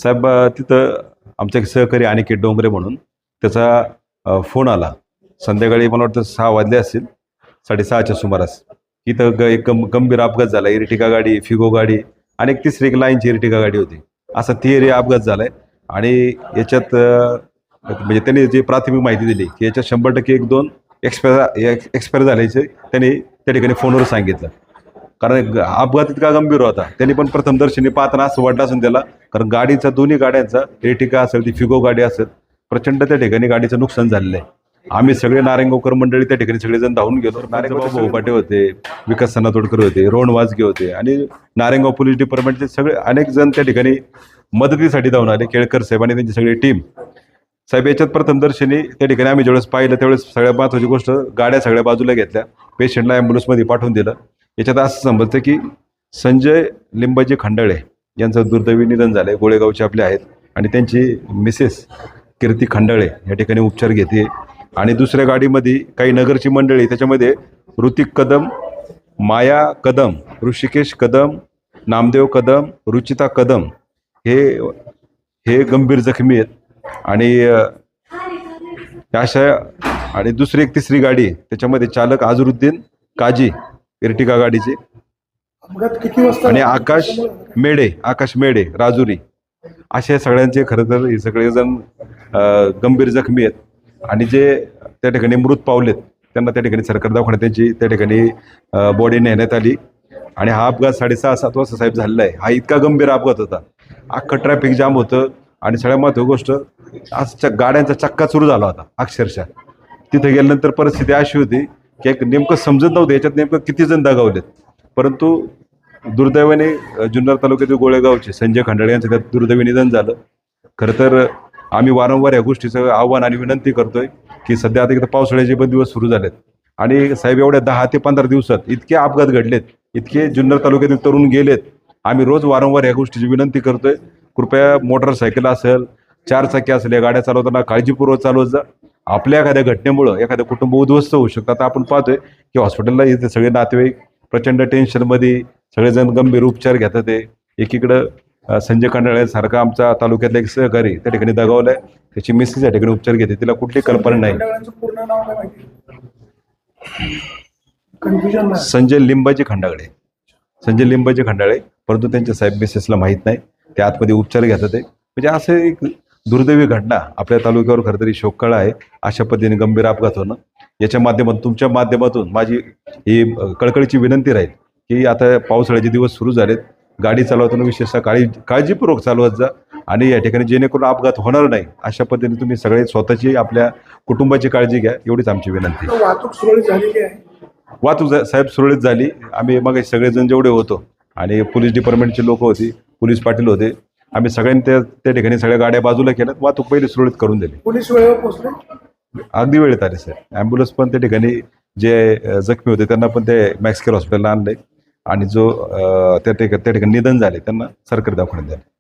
साहेब तिथं आमचे एक सहकारी अनिकेत डोंगरे म्हणून त्याचा फोन आला संध्याकाळी, मला वाटतं 6 वाजले असतील, 6:30च्या सुमारास. इथं एक गंभीर अपघात झाला. इर्टिगा गाडी, फिगो गाडी आणि एक तिसरी एक लाईनची इर्टिगा गाडी होती. असा तिहेरी अपघात झालाय. आणि याच्यात म्हणजे त्यांनी जी प्राथमिक माहिती दिली की याच्यात 100% 1-2 एक्सपायर झाल्याचे त्यांनी त्या ठिकाणी फोनवर सांगितलं. कारण अपघात इतका गंभीर होता. त्यांनी पण प्रथमदर्शनी पाहताना असं वाटलं असेल त्याला, कारण गाडीचा दोन्ही गाड्यांचा, इर्टिगा असेल ती फिगो गाडी असेल, प्रचंड त्या ठिकाणी गाडीचं नुकसान झालेलं आहे. आम्ही सगळे नारायणगावकर मंडळी त्या ठिकाणी सगळेजण धावून गेलो. नारायणगाव भोपाटे होते, विकास सनातोडकर होते, रोहन वाजगे होते आणि नारायणगाव पोलीस डिपार्टमेंटचे सगळे अनेक जण त्या ठिकाणी मदतीसाठी धावून आले. केळकर साहेब आणि त्यांची सगळी टीम. साहेब याच्यात प्रथमदर्शनी त्या ठिकाणी आम्ही ज्यावेळेस पाहिलं त्यावेळेस सगळ्यात महत्त्वाची गोष्ट, गाड्या सगळ्या बाजूला घेतल्या, पेशंटला ॲम्ब्युलन्समध्ये पाठवून दिलं. याच्यात असं समजतं की संजय लिंबाजी खंडाळे यांचं दुर्दैवी निधन झालं आहे. गोळेगावचे आपले आहेत आणि त्यांची मिसेस कीर्ती खंडाळे या ठिकाणी उपचार घेते. आणि दुसऱ्या गाडीमध्ये काही नगरची मंडळी, त्याच्यामध्ये ऋतिक कदम, माया कदम, ऋषिकेश कदम, नामदेव कदम, रुचिता कदम हे गंभीर जखमी आहेत. आणि अशा आणि दुसरी एक तिसरी गाडी, त्याच्यामध्ये चालक अझरुद्दीन काजी इर्टिगा गाडीचे आणि आकाश मेढे राजुरी, अशा सगळ्यांचे खरं तर हे सगळेजण गंभीर जखमी आहेत. आणि जे त्या ठिकाणी मृत पावलेत त्यांना त्या ठिकाणी सरकारी दवाखान्यात त्यांची त्या ठिकाणी बॉडी नेण्यात आली. आणि हा अपघात 6:30-7 वाजता साहेब झालेला आहे. हा इतका गंभीर अपघात होता, अख्खं ट्रॅफिक जाम होतं. आणि सगळ्यात महत्त्वाची गोष्ट, आज गाड्यांचा चक्का सुरू झाला होता अक्षरशः. तिथे गेल्यानंतर परिस्थिती अशी होती की एक नेमकं समजत नव्हतं याच्यात नेमकं किती जण दगावलेत. परंतु दुर्दैवाने जुन्नर तालुक्यातील गोळेगावचे संजय खंडाळे यांचं त्यात दुर्दैवी निधन झालं. खरं तर आम्ही वारंवार या गोष्टीचं आव्हान आणि विनंती करतोय की सध्या आता इथं पावसाळ्याचे पण दिवस सुरू झालेत आणि साहेब एवढ्या 10 ते 15 दिवसात इतके अपघात घडलेत, इतके जुन्नर तालुक्यातील तरुण गेलेत. आम्ही रोज वारंवार या गोष्टीची विनंती करतोय. कृपया मोटरसायकल असेल, 4 चाकी असेल, या गाड्या चालवताना काळजीपूर्वक चालवत जा. आपल्या एखाद्या घटनेमुळं एखादं कुटुंब उद्ध्वस्त होऊ शकतं. आता आपण पाहतोय की हॉस्पिटलला इथे सगळे नातेवाईक प्रचंड टेन्शनमध्ये, सगळेजण गंभीर उपचार घेतात. ते एकीकडं संजय खंडाळ्यासारखा आमचा तालुक्यातला एक सहकारी त्या ठिकाणी दगावलाय, त्याची मिसेस या ठिकाणी उपचार घेते, तिला कुठली कल्पना नाही. संजय लिंबाजी खंडाळे, परंतु त्यांच्या साहेब मिसेसला माहीत नाही, ते आतमध्ये उपचार घेतात. ते म्हणजे असं एक दुर्दैवी घटना आपल्या तालुक्यावर खरं तरी शोककळा आहे. अशा पद्धतीने गंभीर अपघात होणं, याच्या माध्यमातून तुमच्या माध्यमातून माझी ही कळकळीची विनंती राहील की आता पावसाळ्याचे दिवस सुरू झालेत, गाडी चालवताना विशेषतः काळजीपूर्वक चालवत जा. आणि या ठिकाणी जेणेकरून अपघात होणार नाही अशा पद्धतीने तुम्ही सगळे स्वतःची आपल्या कुटुंबाची काळजी घ्या, एवढीच आमची विनंती. वाहतूक सुरळीत झालेली आहे. वाहतूक साहेब सुरळीत झाली. आम्ही मग सगळेजण जेवढे होतो आणि पोलीस डिपार्टमेंटची लोक होती, पोलीस पाटील होते, आम्ही सगळ्यांनी त्या ठिकाणी सगळ्या गाड्या बाजूला केल्यात, वाहतूक पहिली सुरळीत करून दिली. पोलीस वेळेवर पोहोचले, अगदी वेळेत आले साहेब. ॲम्ब्युलन्स पण त्या ठिकाणी जे जखमी होते त्यांना पण ते मॅक्स केअर हॉस्पिटलला आणले आणि जो त्या ठिकाणी निधन झाले त्यांना सरकारी दवाखान्यात झाले.